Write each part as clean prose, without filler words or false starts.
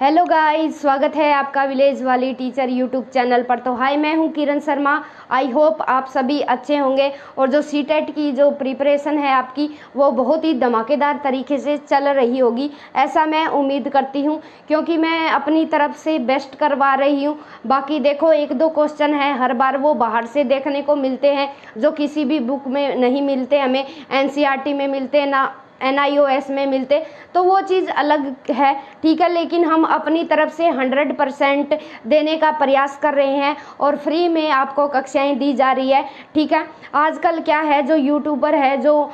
Hello guys, स्वागत है आपका विलेज वाली टीचर यूट्यूब चैनल पर। तो हाय, मैं हूं किरण शर्मा। आई होप आप सभी अच्छे होंगे और जो सीटेट की जो प्रिपरेशन है आपकी वो बहुत ही धमाकेदार तरीके से चल रही होगी, ऐसा मैं उम्मीद करती हूं, क्योंकि मैं अपनी तरफ से बेस्ट करवा रही हूं। बाकी देखो, एक दो क्वेश्चन है हर बार वो बाहर से देखने को मिलते हैं जो किसी भी बुक में नहीं मिलते, हमें एनसीईआरटी में मिलते ना NIOS में मिलते, तो वो चीज़ अलग है, ठीक है। लेकिन हम अपनी तरफ से 100% देने का प्रयास कर रहे हैं और फ्री में आपको कक्षाएं दी जा रही है, ठीक है। आजकल क्या है, जो यूट्यूबर है, जो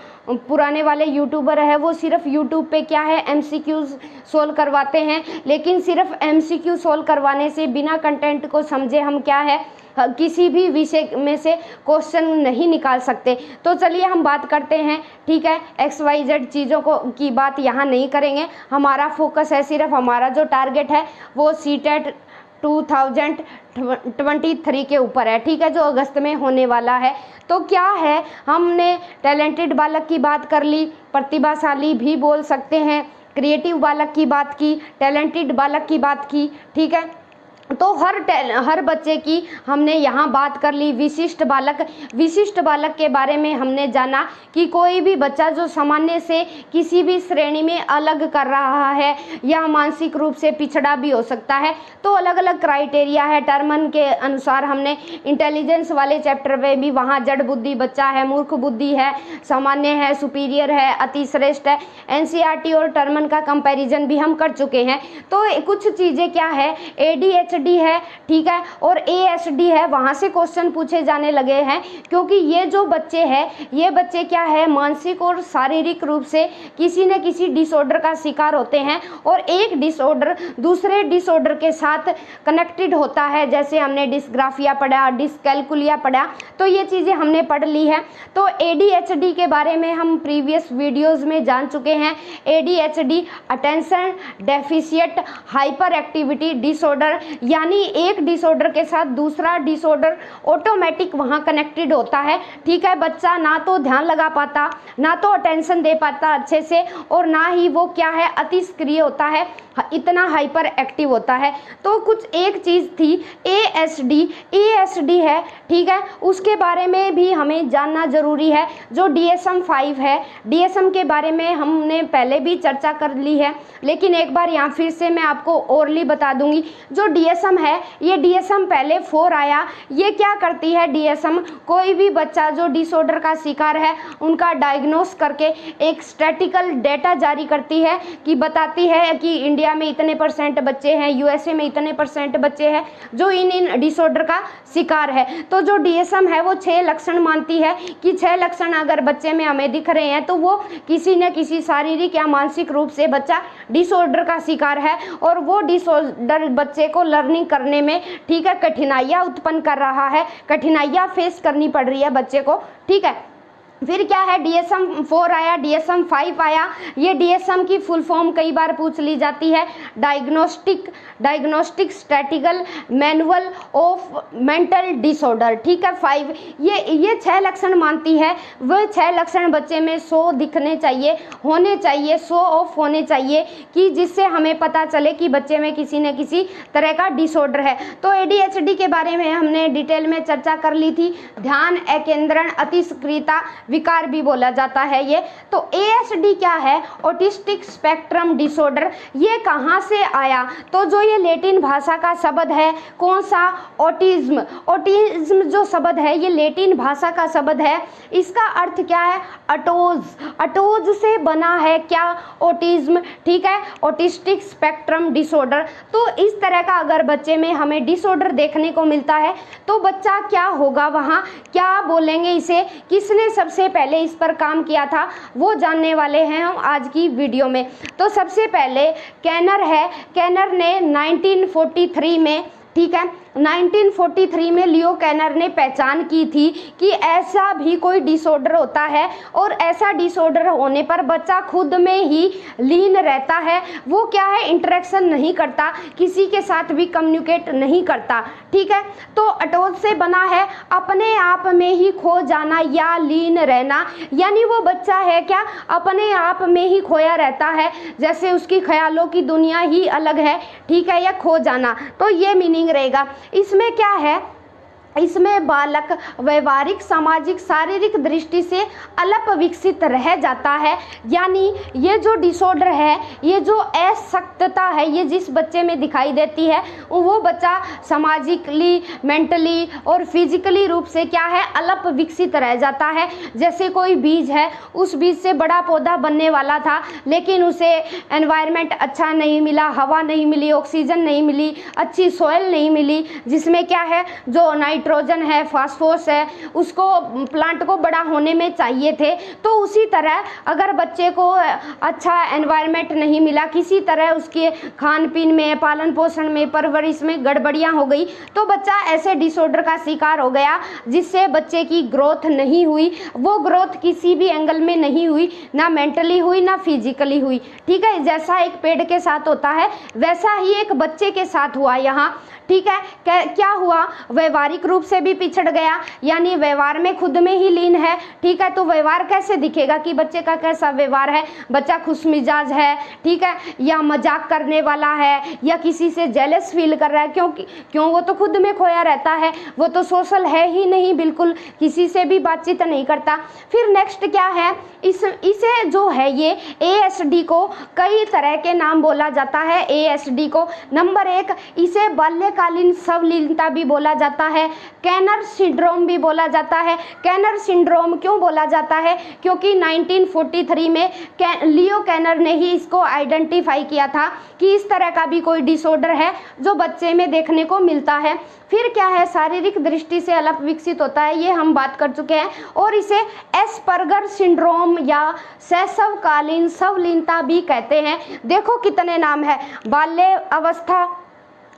पुराने वाले यूट्यूबर है, वो सिर्फ यूट्यूब पे क्या है MCQs सोल्व करवाते हैं, लेकिन सिर्फ MCQ सोल्व करवाने से बिना कंटेंट को समझे हम क्या है किसी भी विषय में से क्वेश्चन नहीं निकाल सकते। तो चलिए हम बात करते हैं, ठीक है। XYZ चीज़ों को की बात यहाँ नहीं करेंगे, हमारा फोकस है सिर्फ हमारा जो टारगेट है वो सीटेट 2023 के ऊपर है, ठीक है, जो अगस्त में होने वाला है। तो क्या है, हमने टैलेंटेड बालक की बात कर ली, प्रतिभाशाली भी बोल सकते हैं, क्रिएटिव बालक की बात की, टैलेंटेड बालक की बात की, ठीक है। तो हर बच्चे की हमने यहाँ बात कर ली। विशिष्ट बालक के बारे में हमने जाना कि कोई भी बच्चा जो सामान्य से किसी भी श्रेणी में अलग कर रहा है या मानसिक रूप से पिछड़ा भी हो सकता है, तो अलग अलग क्राइटेरिया है। टर्मन के अनुसार हमने इंटेलिजेंस वाले चैप्टर में भी वहाँ जड़ बुद्धि बच्चा है, मूर्ख बुद्धि है, सामान्य है, सुपीरियर है, अति श्रेष्ठ है। NCERT और टर्मन का कंपैरिजन भी हम कर चुके हैं। तो कुछ चीज़ें क्या है, ADHD है, ठीक है, और ASD है, वहाँ से क्वेश्चन पूछे जाने लगे हैं, क्योंकि ये जो बच्चे हैं, ये बच्चे क्या है, मानसिक और शारीरिक रूप से किसी न किसी डिसऑर्डर का शिकार होते हैं और एक डिसऑर्डर दूसरे डिसऑर्डर के साथ कनेक्टेड होता है। जैसे हमने डिस्ग्राफिया पढ़ा, डिस्कैलकुलिया पढ़ा, तो ये चीज़ें हमने पढ़ ली है। तो ADHD के बारे में हम प्रीवियस वीडियोज़ में जान चुके हैं। ADHD attention deficit hyper activity disorder, यानी एक डिसऑर्डर के साथ दूसरा डिसऑर्डर ऑटोमेटिक वहाँ कनेक्टेड होता है, ठीक है। बच्चा ना तो ध्यान लगा पाता, ना तो अटेंशन दे पाता अच्छे से, और ना ही वो क्या है अति सक्रिय होता है, इतना हाइपर एक्टिव होता है। तो कुछ एक चीज़ थी ASD है, ठीक है, उसके बारे में भी हमें जानना ज़रूरी है। जो DSM-5 है, DSM के बारे में हमने पहले भी चर्चा कर ली है, लेकिन एक बार यहाँ फिर से मैं आपको ओरली बता दूंगी। जो DSM है, ये DSM पहले 4 आया। ये क्या करती है DSM, कोई भी बच्चा जो डिसऑर्डर का शिकार है उनका डायग्नोस करके एक स्टैटिकल डेटा जारी करती है, कि बताती है कि इंडिया में इतने % बच्चे हैं, USA में इतने % बच्चे हैं जो इन डिसऑर्डर का शिकार है। तो जो DSM है वो 6 लक्षण मानती है कि 6 लक्षण अगर बच्चे में हमें दिख रहे हैं तो वो किसी न किसी शारीरिक या मानसिक रूप से बच्चा डिसऑर्डर का शिकार है, और वो डिसऑर्डर बच्चे को लर्निंग करने में, ठीक है, कठिनाइयाँ उत्पन्न कर रहा है, कठिनाइयाँ फेस करनी पड़ रही है बच्चे को, ठीक है। फिर क्या है, DSM-4 आया, DSM-5 आया। ये DSM की फुल फॉर्म कई बार पूछ ली जाती है, diagnostic statistical manual of mental disorder, ठीक है। 5 ये 6 लक्षण मानती है। वह 6 लक्षण बच्चे में 100 दिखने चाहिए, होने चाहिए, 100 ऑफ होने चाहिए, कि जिससे हमें पता चले कि बच्चे में किसी न किसी तरह का डिसऑर्डर है। तो ADHD के बारे में हमने डिटेल में चर्चा कर ली थी। ध्यान एकेंद्रण अति सक्रियता विकार भी बोला जाता है ये। तो ASD क्या है, ऑटिस्टिक स्पेक्ट्रम डिसऑर्डर। ये कहाँ से आया, तो जो ये लैटिन भाषा का शब्द है, कौन सा, ऑटिज्म जो शब्द है ये लैटिन भाषा का शब्द है। इसका अर्थ क्या है, अटोज से बना है क्या, ऑटिज्म, ठीक है, ऑटिस्टिक स्पेक्ट्रम डिसऑर्डर। तो इस तरह का अगर बच्चे में हमें डिसऑर्डर देखने को मिलता है तो बच्चा क्या होगा, वहाँ क्या बोलेंगे इसे, किसने सबसे पहले इस पर काम किया था, वो जानने वाले हैं हम आज की वीडियो में। तो सबसे पहले कैनर है, कैनर ने 1943 में, ठीक है, 1943 में लियो कैनर ने पहचान की थी कि ऐसा भी कोई डिसऑर्डर होता है और ऐसा डिसऑर्डर होने पर बच्चा खुद में ही लीन रहता है, वो क्या है, इंटरेक्शन नहीं करता, किसी के साथ भी कम्युनिकेट नहीं करता। ठीक है, तो अटोज से बना है अपने आप में ही खो जाना या लीन रहना, यानी वो बच्चा है क्या, अपने आप में ही खोया रहता है, जैसे उसकी ख्यालों की दुनिया ही अलग है। ठीक है, या खो जाना, तो ये मीनिंग रहेगा। इसमें क्या है, इसमें बालक व्यवहारिक, सामाजिक, शारीरिक दृष्टि से अल्प विकसित रह जाता है, यानी ये जो डिसऑर्डर है, ये जो असक्तता है, ये जिस बच्चे में दिखाई देती है वो बच्चा सामाजिकली, मेंटली और फिजिकली रूप से क्या है, अल्प विकसित रह जाता है। जैसे कोई बीज है, उस बीज से बड़ा पौधा बनने वाला था, लेकिन उसे एनवायरनमेंट अच्छा नहीं मिला, हवा नहीं मिली, ऑक्सीजन नहीं मिली, अच्छी सॉइल नहीं मिली, जिसमें क्या है, जो नाइट्रोजन है, फास्फोरस है, उसको प्लांट को बड़ा होने में चाहिए थे। तो उसी तरह अगर बच्चे को अच्छा एनवायरनमेंट नहीं मिला, किसी तरह उसके खान पीन में, पालन पोषण में, परवरिश में गड़बड़ियाँ हो गई, तो बच्चा ऐसे डिसऑर्डर का शिकार हो गया, जिससे बच्चे की ग्रोथ नहीं हुई। वो ग्रोथ किसी भी एंगल में नहीं हुई, ना मेंटली हुई, ना फिजिकली हुई। ठीक है, जैसा एक पेड़ के साथ होता है, वैसा ही एक बच्चे के साथ हुआ यहाँ। ठीक है, क्या हुआ, व्यवहारिक रूप से भी पिछड़ गया, यानी व्यवहार में खुद में ही लीन है। ठीक है, तो व्यवहार कैसे दिखेगा कि बच्चे का कैसा व्यवहार है, बच्चा खुशमिजाज है, ठीक है, या मजाक करने वाला है, या किसी से जेलस फील कर रहा है, क्यों वो तो खुद में खोया रहता है, वो तो सोशल है ही नहीं, बिल्कुल किसी से भी बातचीत नहीं करता। फिर नेक्स्ट क्या है, इसे जो है ये ASD को कई तरह के नाम बोला जाता है। ASD को नंबर 1, इसे बाल्यकालीन स्वलीनता भी बोला जाता है, कैनर सिंड्रोम भी बोला जाता है। कैनर सिंड्रोम क्यों बोला जाता है, क्योंकि 1943 में लियो कैनर ने ही इसको आइडेंटिफाई किया था कि इस तरह का भी कोई डिसऑर्डर है जो बच्चे में देखने को मिलता है। फिर क्या है, शारीरिक दृष्टि से अल्प विकसित होता है, ये हम बात कर चुके हैं, और इसे एस्पर्गर सिंड्रोम या शैशवकालीन स्वलीनता भी कहते हैं। देखो कितने नाम है,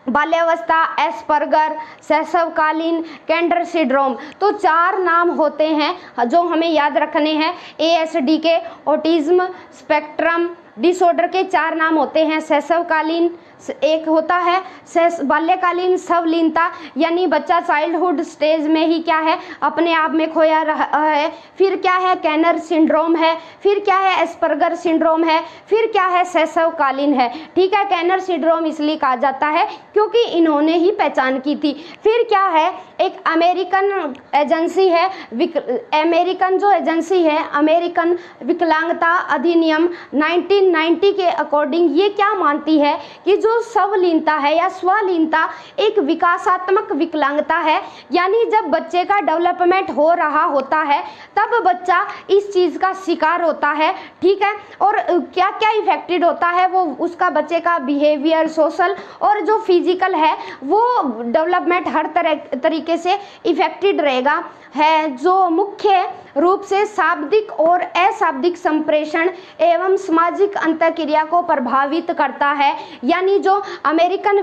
बाल्यावस्था, एस्पर्गर, शैशवकालीन, कैंडर सिंड्रोम, तो 4 नाम होते हैं जो हमें याद रखने हैं। ASD के ऑटिज्म स्पेक्ट्रम डिसऑर्डर के 4 नाम होते हैं। शैशवकालीन एक होता है, बाल्यकालीन स्वलीनता, यानी बच्चा चाइल्डहुड स्टेज में ही क्या है, अपने आप में खोया रहा है। फिर क्या है, कैनर सिंड्रोम है। फिर क्या है, एस्पर्गर सिंड्रोम है। फिर क्या है, शैशवकालीन है। ठीक है, कैनर सिंड्रोम इसलिए कहा जाता है क्योंकि इन्होंने ही पहचान की थी। फिर क्या है, एक अमेरिकन एजेंसी है, अमेरिकन विकलांगता अधिनियम 1990 के अकॉर्डिंग ये क्या मानती है कि जो स्वलीनता है या स्वलीनता एक विकासात्मक विकलांगता है, यानी जब बच्चे का डेवलपमेंट हो रहा होता है तब बच्चा इस चीज़ का शिकार होता है। ठीक है, और क्या क्या इफेक्टेड होता है, वो उसका बच्चे का बिहेवियर, सोशल और जो फिजिकल है वो डेवलपमेंट हर तरीके से इफेक्टेड रहेगा है, जो मुख्य रूप से शाब्दिक और अशाब्दिक संप्रेषण एवं सामाजिक अंतःक्रिया को प्रभावित करता है। यानी जो अमेरिकन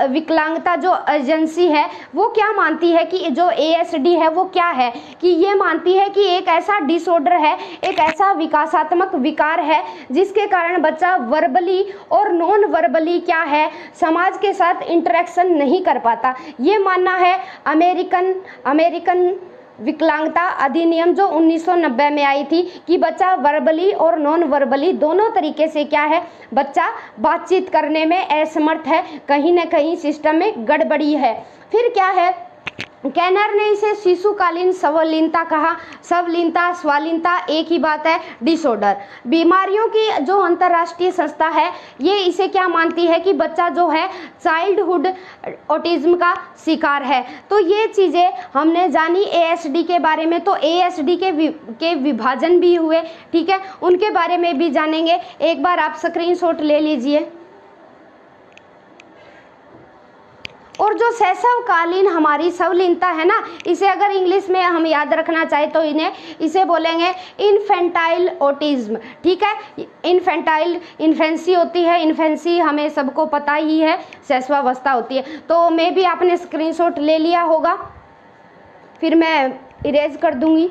विकलांगता जो एजेंसी है वो क्या मानती है कि जो ASD है वो क्या है, कि ये मानती है कि एक ऐसा डिसऑर्डर है, एक ऐसा विकासात्मक विकार है जिसके कारण बच्चा वर्बली और नॉन वर्बली क्या है, समाज के साथ इंटरेक्शन नहीं कर पाता। ये मानना है अमेरिकन विकलांगता अधिनियम जो 1990 में आई थी कि बच्चा वर्बली और नॉन वर्बली दोनों तरीके से क्या है, बच्चा बातचीत करने में असमर्थ है, कहीं ना कहीं सिस्टम में गड़बड़ी है। फिर क्या है, कैनर ने इसे शिशुकालीन स्वलीनता कहा। स्वलीनता, स्वालीनता एक ही बात है, डिसऑर्डर। बीमारियों की जो अंतर्राष्ट्रीय संस्था है ये इसे क्या मानती है कि बच्चा जो है चाइल्डहुड ऑटिज्म का शिकार है। तो ये चीज़ें हमने जानी ASD के बारे में। तो ASD के विभाजन भी हुए, ठीक है, उनके बारे में भी जानेंगे। एक बार आप स्क्रीनशॉट ले लीजिए। और जो शैशवकालीन हमारी संवलीनता है ना, इसे अगर इंग्लिश में हम याद रखना चाहें तो इसे बोलेंगे इन्फेंटाइल ऑटिज्म। ठीक है, इन्फेंसी होती है, इन्फेंसी हमें सबको पता ही है, शैशवावस्था होती है। तो मे भी आपने स्क्रीनशॉट ले लिया होगा, फिर मैं इरेज कर दूंगी।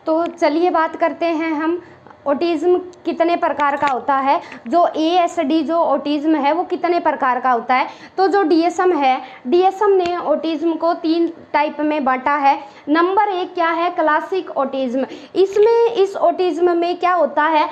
तो चलिए बात करते हैं हम ऑटिज्म कितने प्रकार का होता है, जो ASD जो ऑटिज्म है वो कितने प्रकार का होता है। तो जो DSM है, DSM ने ऑटिज्म को 3 टाइप में बांटा है। नंबर 1 क्या है, क्लासिक ऑटिज्म। इस ऑटिज्म में क्या होता है,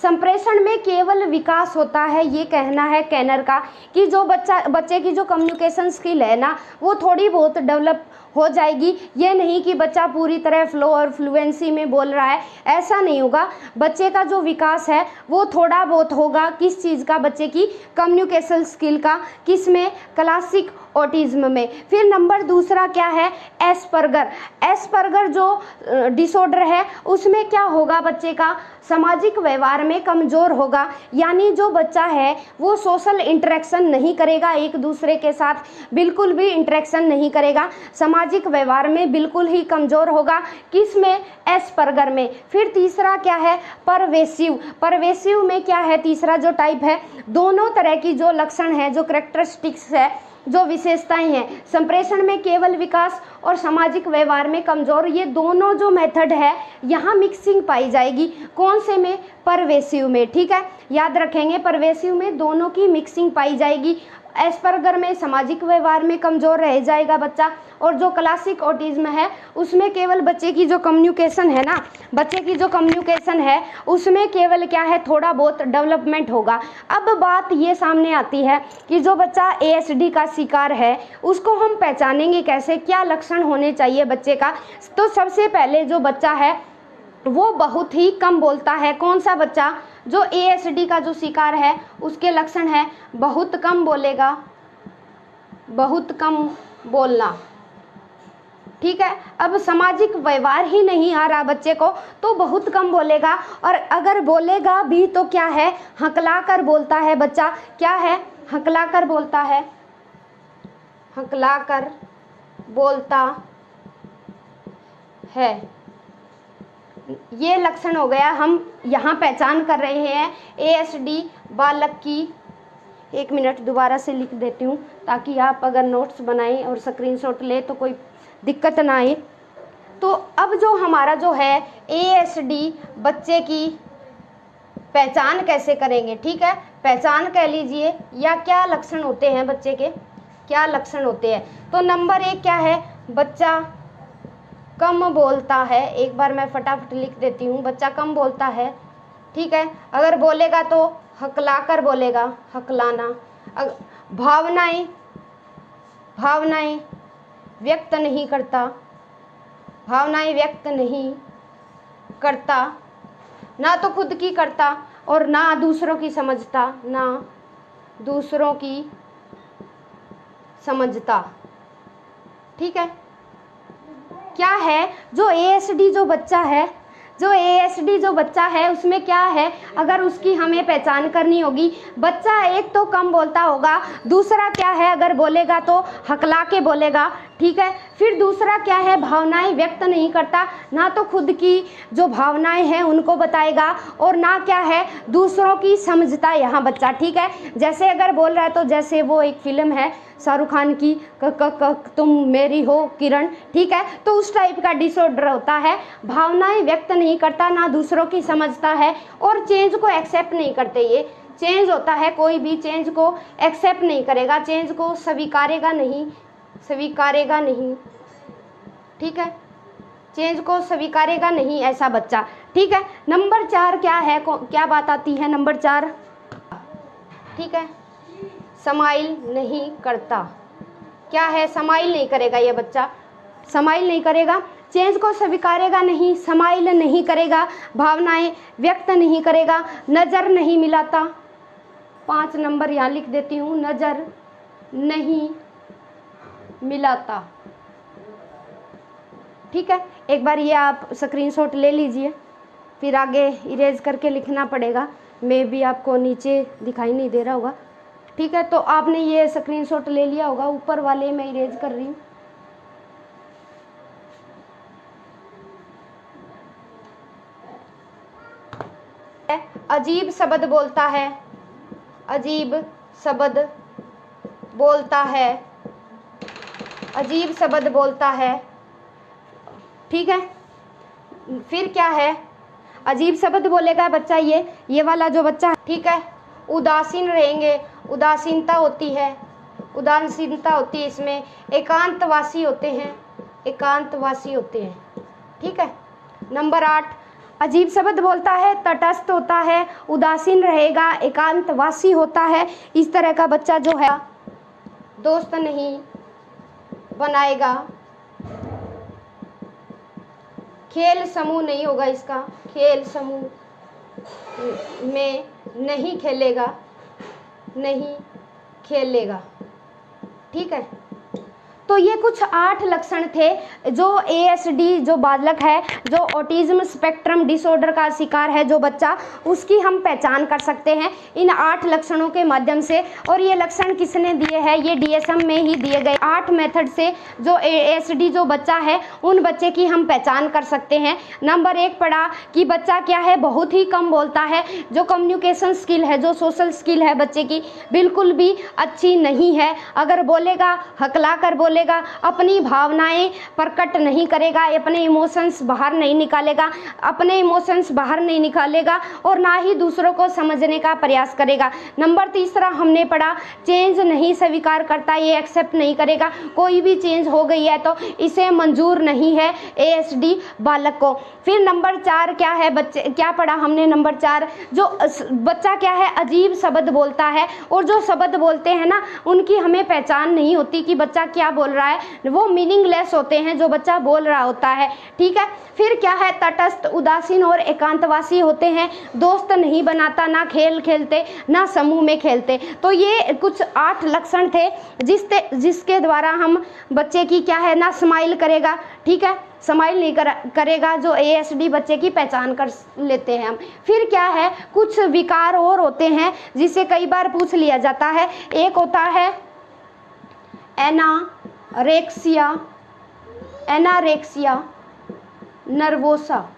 संप्रेषण में केवल विकास होता है। ये कहना है कैनर का कि जो बच्चे की जो कम्युनिकेशन स्किल है ना, वो थोड़ी बहुत डेवलप हो जाएगी। ये नहीं कि बच्चा पूरी तरह फ्लो और फ्लुएंसी में बोल रहा है, ऐसा नहीं होगा। बच्चे का जो विकास है वो थोड़ा बहुत होगा। किस चीज़ का, बच्चे की कम्युनिकेशन स्किल का, किस में, क्लासिक ऑटिज्म में। फिर नंबर 2 क्या है, एस्पर्गर जो डिसऑर्डर है उसमें क्या होगा, बच्चे का सामाजिक व्यवहार में कमज़ोर होगा। यानी जो बच्चा है वो सोशल इंटरेक्शन नहीं करेगा, एक दूसरे के साथ बिल्कुल भी इंटरेक्शन नहीं करेगा, सामाजिक व्यवहार में बिल्कुल ही कमज़ोर होगा। किस में, एस्पर्गर में। फिर 3 क्या है, परवेसिव में क्या है, तीसरा जो टाइप है, दोनों तरह की जो लक्षण है, जो करेक्टरिस्टिक्स है, जो विशेषताएं हैं, संप्रेषण में केवल विकास और सामाजिक व्यवहार में कमज़ोर, ये दोनों जो मेथड है यहाँ मिक्सिंग पाई जाएगी। कौन से में, परवेसिव में। ठीक है, याद रखेंगे, परवेसिव में दोनों की मिक्सिंग पाई जाएगी। एस्पर्गर में सामाजिक व्यवहार में कमज़ोर रह जाएगा बच्चा, और जो क्लासिक ऑटिज्म है उसमें केवल बच्चे की जो कम्युनिकेशन है ना, बच्चे की जो कम्युनिकेशन है उसमें केवल क्या है, थोड़ा बहुत डेवलपमेंट होगा। अब बात ये सामने आती है कि जो बच्चा ASD का शिकार है उसको हम पहचानेंगे कैसे, क्या लक्षण होने चाहिए बच्चे का। तो सबसे पहले जो बच्चा है वो बहुत ही कम बोलता है। कौन सा बच्चा, जो ASD का जो शिकार है उसके लक्षण है बहुत कम बोलेगा, बहुत कम बोलना। ठीक है, अब सामाजिक व्यवहार ही नहीं आ रहा बच्चे को तो बहुत कम बोलेगा, और अगर बोलेगा भी तो क्या है, हकला कर बोलता है बच्चा। क्या है, हकला कर बोलता है, हकला कर बोलता है। ये लक्षण हो गया, हम यहाँ पहचान कर रहे हैं ASD बालक की। 1 मिनट दोबारा से लिख देती हूँ ताकि आप अगर नोट्स बनाएं और स्क्रीनशॉट ले तो कोई दिक्कत ना आए। तो अब जो हमारा जो है ASD बच्चे की पहचान कैसे करेंगे। ठीक है, पहचान कह लीजिए, या क्या लक्षण होते हैं बच्चे के, क्या लक्षण होते हैं। तो नंबर 1 क्या है, बच्चा कम बोलता है। एक बार मैं फटाफट लिख देती हूँ, बच्चा कम बोलता है। ठीक है, अगर बोलेगा तो हकलाकर बोलेगा, हकलाना। भावनाएं व्यक्त नहीं करता, भावनाएं व्यक्त नहीं करता, ना तो खुद की करता और ना दूसरों की समझता, ना दूसरों की समझता। ठीक है, क्या है, जो ASD जो बच्चा है, जो ASD जो बच्चा है उसमें क्या है, अगर उसकी हमें पहचान करनी होगी, बच्चा एक तो कम बोलता होगा, दूसरा क्या है, अगर बोलेगा तो हकला के बोलेगा। ठीक है, फिर दूसरा क्या है, भावनाएं व्यक्त नहीं करता, ना तो खुद की जो भावनाएं हैं उनको बताएगा और ना क्या है, दूसरों की समझता यहाँ बच्चा। ठीक है, जैसे अगर बोल रहा है तो जैसे वो एक फिल्म है शाहरुख खान की, तुम मेरी हो किरण। ठीक है, तो उस टाइप का डिसऑर्डर होता है, भावनाएं व्यक्त नहीं करता, ना दूसरों की समझता है और चेंज को एक्सेप्ट नहीं करते। ये चेंज होता है, कोई भी चेंज को एक्सेप्ट नहीं करेगा, चेंज को स्वीकारेगा नहीं, स्वीकारेगा नहीं। ठीक है, चेंज को स्वीकारेगा नहीं ऐसा बच्चा। ठीक है, नंबर 4 क्या है, क्या बात आती है नंबर 4। ठीक है, स्माइल नहीं करता। क्या है, स्माइल नहीं करेगा ये बच्चा, स्माइल नहीं करेगा, चेंज को स्वीकारेगा नहीं, स्माइल नहीं करेगा, भावनाएं व्यक्त नहीं करेगा, नज़र नहीं मिलाता। 5 नंबर यहाँ लिख देती हूँ, नज़र नहीं मिलाता। ठीक है, एक बार ये आप स्क्रीनशॉट ले लीजिए, फिर आगे इरेज करके लिखना पड़ेगा। मे भी आपको नीचे दिखाई नहीं दे रहा होगा, ठीक है। तो आपने ये स्क्रीनशॉट ले लिया होगा, ऊपर वाले मैं इरेज कर रही हूँ। अजीब शब्द बोलता है, अजीब शब्द बोलता है, अजीब शब्द बोलता है, ठीक है। फिर क्या है, अजीब शब्द बोलेगा बच्चा, ये वाला जो बच्चा, ठीक है। उदासीन रहेंगे, उदासीनता होती है, उदासीनता होती है इसमें। एकांतवासी होते हैं, एकांतवासी होते हैं, ठीक है। नंबर 8, अजीब शब्द बोलता है, तटस्थ होता है, उदासीन रहेगा, एकांतवासी होता है। इस तरह का बच्चा जो है दोस्त नहीं बनाएगा, खेल समूह नहीं होगा इसका, खेल समूह में नहीं खेलेगा, नहीं खेलेगा, ठीक है। तो ये कुछ 8 लक्षण थे जो ASD जो बालक है, जो ऑटिज्म स्पेक्ट्रम डिसऑर्डर का शिकार है जो बच्चा, उसकी हम पहचान कर सकते हैं इन 8 लक्षणों के माध्यम से। और ये लक्षण किसने दिए हैं, ये DSM में ही दिए गए 8 मेथड से जो ASD जो बच्चा है उन बच्चे की हम पहचान कर सकते हैं। नंबर 1 पढ़ा कि बच्चा क्या है, बहुत ही कम बोलता है, जो कम्युनिकेशन स्किल है, जो सोशल स्किल है बच्चे की बिल्कुल भी अच्छी नहीं है। अगर बोलेगा हकला कर बोलेगा, अपनी भावनाएं प्रकट नहीं करेगा, अपने इमोशंस बाहर नहीं निकालेगा, अपने इमोशंस बाहर नहीं निकालेगा और ना ही दूसरों को समझने का प्रयास करेगा। नंबर 3 हमने पढ़ा, चेंज नहीं स्वीकार करता, ये एक्सेप्ट नहीं करेगा, कोई भी चेंज हो गई है तो इसे मंजूर नहीं है ASD बालक को। फिर नंबर 4 क्या है, बच्चे क्या पढ़ा हमने, नंबर 4 जो बच्चा क्या है, अजीब शब्द बोलता है, और जो शब्द बोलते हैं ना उनकी हमें पहचान नहीं होती कि बच्चा क्या बोल रहा है, वो मीनिंगलेस होते हैं जो बच्चा बोल रहा होता है, ठीक है। फिर क्या है, तटस्थ, उदासीन और एकांतवासी होते हैं, दोस्त नहीं बनाता, ना खेल खेलते, ना समूह में खेलते। तो ये कुछ 8 लक्षण थे जिसके द्वारा हम बच्चे की क्या है ना, स्माइल करेगा, ठीक है, स्माइल नहीं करेगा, जो ASD बच्चे की पहचान कर लेते हैं हम। फिर क्या है, कुछ विकार और होते हैं जिसे कई बार पूछ लिया जाता है। एक होता है एनारेक्सिया, एनारेक्सिया नर्वोसा।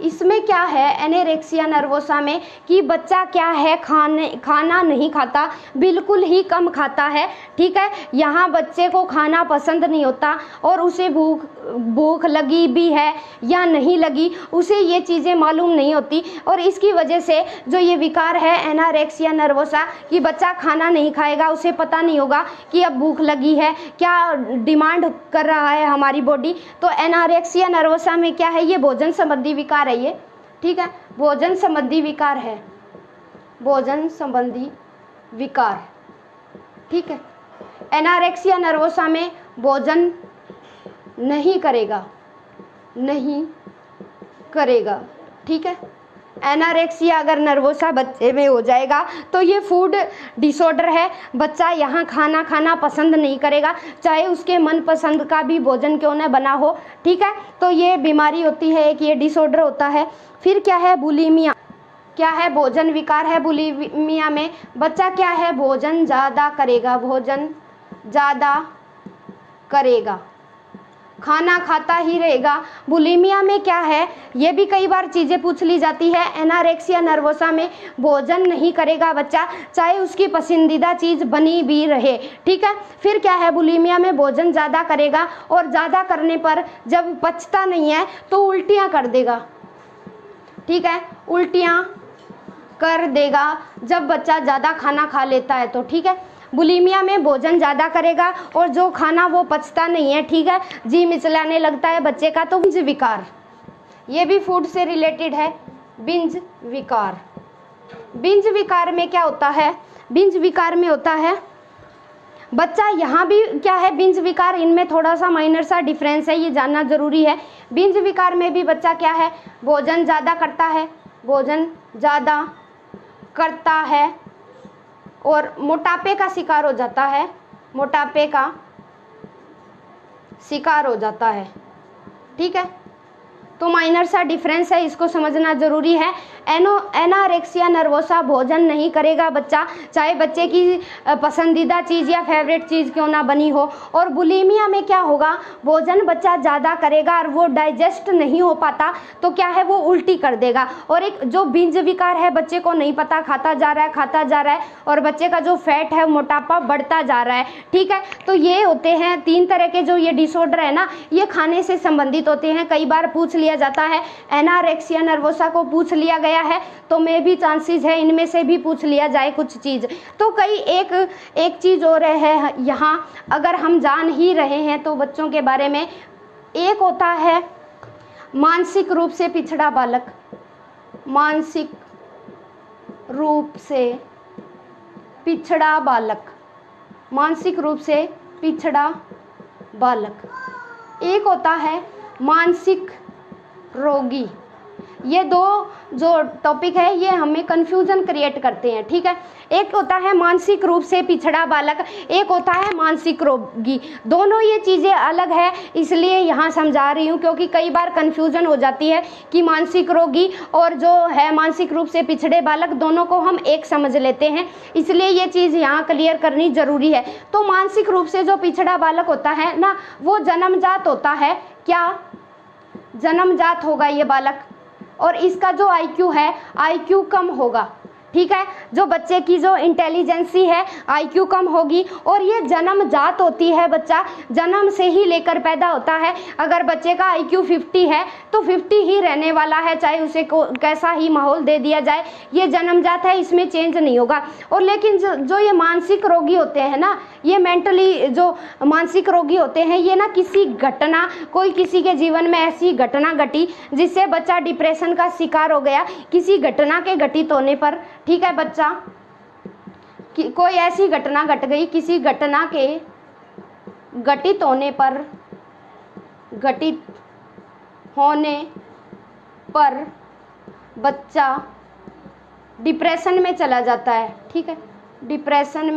इसमें क्या है, एनेरेक्सिया नर्वोसा में कि बच्चा क्या है, खाना नहीं खाता, बिल्कुल ही कम खाता है, ठीक है। यहाँ बच्चे को खाना पसंद नहीं होता और उसे भूख लगी भी है या नहीं लगी, उसे ये चीज़ें मालूम नहीं होती। और इसकी वजह से जो ये विकार है एनारेक्सिया नर्वोसा, कि बच्चा खाना नहीं खाएगा, उसे पता नहीं होगा कि अब भूख लगी है, क्या डिमांड कर रहा है हमारी बॉडी। तो एनारेक्सिया नर्वोसा में क्या है, ये भोजन संबंधी विकार है ये, ठीक है, भोजन संबंधी विकार है, भोजन संबंधी विकार, ठीक है। एनारेक्सिया नर्वोसा में भोजन नहीं करेगा, नहीं करेगा, ठीक है। एनारेक्सिया अगर नर्वोसा बच्चे में हो जाएगा तो ये फूड डिसऑर्डर है, बच्चा यहाँ खाना पसंद नहीं करेगा, चाहे उसके मनपसंद का भी भोजन क्यों न बना हो, ठीक है। तो ये बीमारी होती है, एक ये डिसऑर्डर होता है। फिर क्या है, बुलिमिया, क्या है, भोजन विकार है। बुलिमिया में बच्चा क्या है, भोजन ज़्यादा करेगा, भोजन ज़्यादा करेगा, खाना खाता ही रहेगा। बुलिमिया में क्या है, ये भी कई बार चीज़ें पूछ ली जाती है। एनारेक्सिया नर्वोसा में भोजन नहीं करेगा बच्चा, चाहे उसकी पसंदीदा चीज़ बनी भी रहे, ठीक है। फिर क्या है, बुलिमिया में भोजन ज़्यादा करेगा और ज़्यादा करने पर जब पचता नहीं है तो उल्टियाँ कर देगा, ठीक है, उल्टियाँ कर देगा जब बच्चा ज़्यादा खाना खा लेता है तो, ठीक है। बुलिमिया में भोजन ज़्यादा करेगा और जो खाना वो पचता नहीं है, ठीक है, जी मिचलाने लगता है बच्चे का, तो बिंज विकार, ये भी फूड से रिलेटेड है, बिंज विकार। बिंज विकार में क्या होता है, बिंज विकार में होता है बच्चा, यहाँ भी क्या है, बिंज विकार, इनमें थोड़ा सा माइनर सा डिफरेंस है, ये जानना ज़रूरी है। बिंज विकार में भी बच्चा क्या है, भोजन ज़्यादा करता है, भोजन ज़्यादा करता है और मोटापे का शिकार हो जाता है, मोटापे का शिकार हो जाता है, ठीक है। तो माइनर सा डिफरेंस है, इसको समझना ज़रूरी है। एनोरेक्सिया नर्वोसा भोजन नहीं करेगा बच्चा, चाहे बच्चे की पसंदीदा चीज़ या फेवरेट चीज़ क्यों ना बनी हो। और बुलिमिया में क्या होगा, भोजन बच्चा ज़्यादा करेगा और वो डाइजेस्ट नहीं हो पाता तो क्या है, वो उल्टी कर देगा। और एक जो बिंज विकार है, बच्चे को नहीं पता, खाता जा रहा है और बच्चे का जो फैट है, मोटापा बढ़ता जा रहा है। ठीक है, तो ये होते हैं 3 तरह के जो ये डिसऑर्डर है ना, ये खाने से संबंधित होते हैं। कई बार पूछ लिया जाता है, एनोरेक्सिया नर्वोसा को पूछ लिया गया है, तो में भी चांसेस है इनमें से भी पूछ लिया जाए कुछ चीज़। तो कई एक चीज़ और है यहाँ, अगर हम जान ही रहे हैं तो बच्चों के बारे में, एक होता है मानसिक रूप से पिछड़ा बालक। मानसिक रूप से पिछड़ा बालक, मानसिक रूप से पिछड़ा बालक। एक होता है मानसिक रोगी। ये दो जो टॉपिक है ये हमें कन्फ्यूजन क्रिएट करते हैं। ठीक है, एक होता है मानसिक रूप से पिछड़ा बालक, एक होता है मानसिक रोगी। दोनों ये चीज़ें अलग है, इसलिए यहाँ समझा रही हूँ, क्योंकि कई बार कन्फ्यूजन हो जाती है कि मानसिक रोगी और जो है मानसिक रूप से पिछड़े बालक, दोनों को हम एक समझ लेते हैं, इसलिए ये चीज़ यहाँ क्लियर करनी ज़रूरी है। तो मानसिक रूप से जो पिछड़ा बालक होता है ना, वो जन्मजात होता है। क्या जन्मजात होगा ये बालक, और इसका जो आईक्यू है, आईक्यू कम होगा। ठीक है, जो बच्चे की जो इंटेलिजेंसी है, आईक्यू कम होगी। और ये जन्मजात होती है, बच्चा जन्म से ही लेकर पैदा होता है। अगर बच्चे का आईक्यू 50 है तो 50 ही रहने वाला है, चाहे उसे कैसा ही माहौल दे दिया जाए, ये जन्मजात है, इसमें चेंज नहीं होगा। और लेकिन जो ये मानसिक रोगी होते हैं ना, ये मेंटली जो मानसिक रोगी होते हैं, ये ना किसी घटना, कोई किसी के जीवन में ऐसी घटना घटी जिससे बच्चा डिप्रेशन का शिकार हो गया, किसी घटना के घटित होने पर। ठीक है बच्चा, कोई ऐसी घटना घट गई, किसी घटना के घटित होने पर बच्चा डिप्रेशन में चला जाता है। ठीक है, डिप्रेशन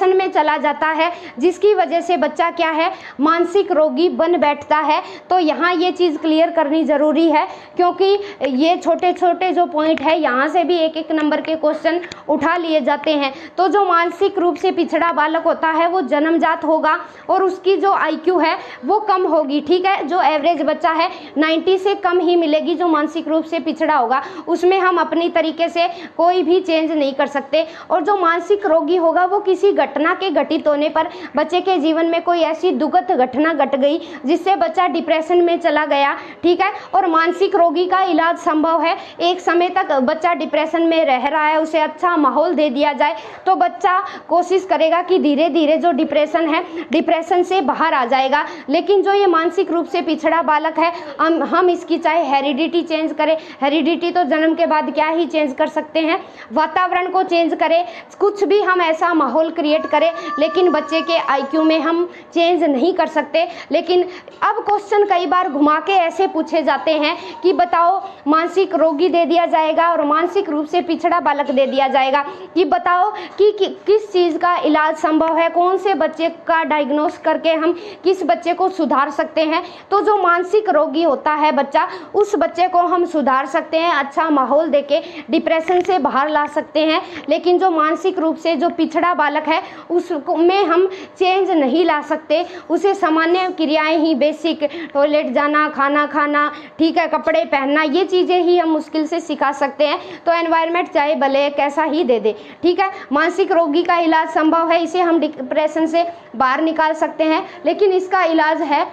में चला जाता है, जिसकी वजह से बच्चा क्या है, मानसिक रोगी बन बैठता है। तो यहाँ ये चीज़ क्लियर करनी ज़रूरी है, क्योंकि ये छोटे छोटे जो पॉइंट है, यहाँ से भी एक नंबर के क्वेश्चन उठा लिए जाते हैं। तो जो मानसिक रूप से पिछड़ा बालक होता है वो जन्मजात होगा और उसकी जो आईक्यू है वो कम होगी। ठीक है, जो एवरेज बच्चा है 90 से कम ही मिलेगी। जो मानसिक रूप से पिछड़ा होगा उसमें हम अपनी तरीके से कोई भी चेंज नहीं कर सकते। और जो मानसिक रोगी होगा वो किसी घटना के घटित होने पर, बच्चे के जीवन में कोई ऐसी दुखद घटना घट गई जिससे बच्चा डिप्रेशन में चला गया। ठीक है, और मानसिक रोगी का इलाज संभव है। एक समय तक बच्चा डिप्रेशन में रह रहा है, उसे अच्छा माहौल दे दिया जाए तो बच्चा कोशिश करेगा कि धीरे धीरे जो डिप्रेशन है, डिप्रेशन से बाहर आ जाएगा। लेकिन जो ये मानसिक रूप से पिछड़ा बालक है, हम इसकी चाहे हेरिडिटी चेंज करें, हेरिडिटी तो जन्म के बाद क्या ही चेंज कर सकते हैं, वातावरण को चेंज करें, कुछ भी हम ऐसा माहौल क्रिएट करें, लेकिन बच्चे के आईक्यू में हम चेंज नहीं कर सकते। लेकिन अब क्वेश्चन कई बार घुमा के ऐसे पूछे जाते हैं कि बताओ मानसिक रोगी दे दिया जाएगा और मानसिक रूप से पिछड़ा बालक दे दिया जाएगा, कि बताओ कि किस चीज़ का इलाज संभव है, कौन से बच्चे का डायग्नोस करके हम किस बच्चे को सुधार सकते हैं। तो जो मानसिक रोगी होता है बच्चा, उस बच्चे को हम सुधार सकते हैं, अच्छा माहौल देके डिप्रेशन से बाहर ला सकते हैं। लेकिन जो मानसिक रूप से जो पिछड़ा बालक है उसमें हम चेंज नहीं ला सकते, उसे सामान्य क्रियाएं ही, बेसिक टॉयलेट जाना, खाना खाना, ठीक है, कपड़े पहनना, ये चीज़ें ही हम मुश्किल से सिखा सकते हैं। तो एनवायरनमेंट चाहे भले कैसा ही दे दे, ठीक है, मानसिक रोगी का इलाज संभव है, इसे हम डिप्रेशन से बाहर निकाल सकते हैं, लेकिन इसका इलाज है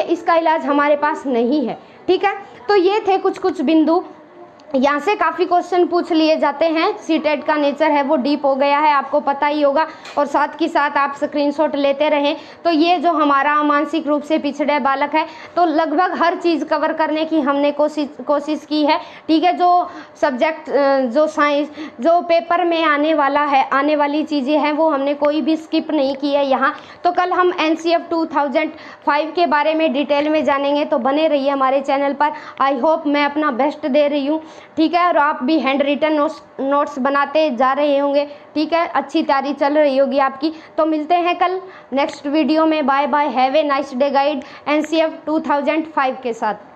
इसका इलाज हमारे पास नहीं है। ठीक है, तो ये थे कुछ बिंदु। यहाँ से काफ़ी क्वेश्चन पूछ लिए जाते हैं, सीटेट का नेचर है वो डीप हो गया है, आपको पता ही होगा, और साथ ही साथ आप स्क्रीनशॉट लेते रहें। तो ये जो हमारा मानसिक रूप से पिछड़े बालक है, तो लगभग हर चीज़ कवर करने की हमने कोशिश की है। ठीक है, जो सब्जेक्ट, जो साइंस, जो पेपर में आने वाली चीज़ें हैं वो हमने कोई भी स्किप नहीं की है यहाँ। तो कल हम NCF 2005 के बारे में डिटेल में जानेंगे, तो बने रहिए हमारे चैनल पर। आई होप मैं अपना बेस्ट दे रही हूँ, ठीक है, और आप भी हैंड रिटन नोट्स बनाते जा रहे होंगे। ठीक है, अच्छी तैयारी चल रही होगी आपकी। तो मिलते हैं कल नेक्स्ट वीडियो में। Bye bye, have a nice day guide NCF 2005 के साथ।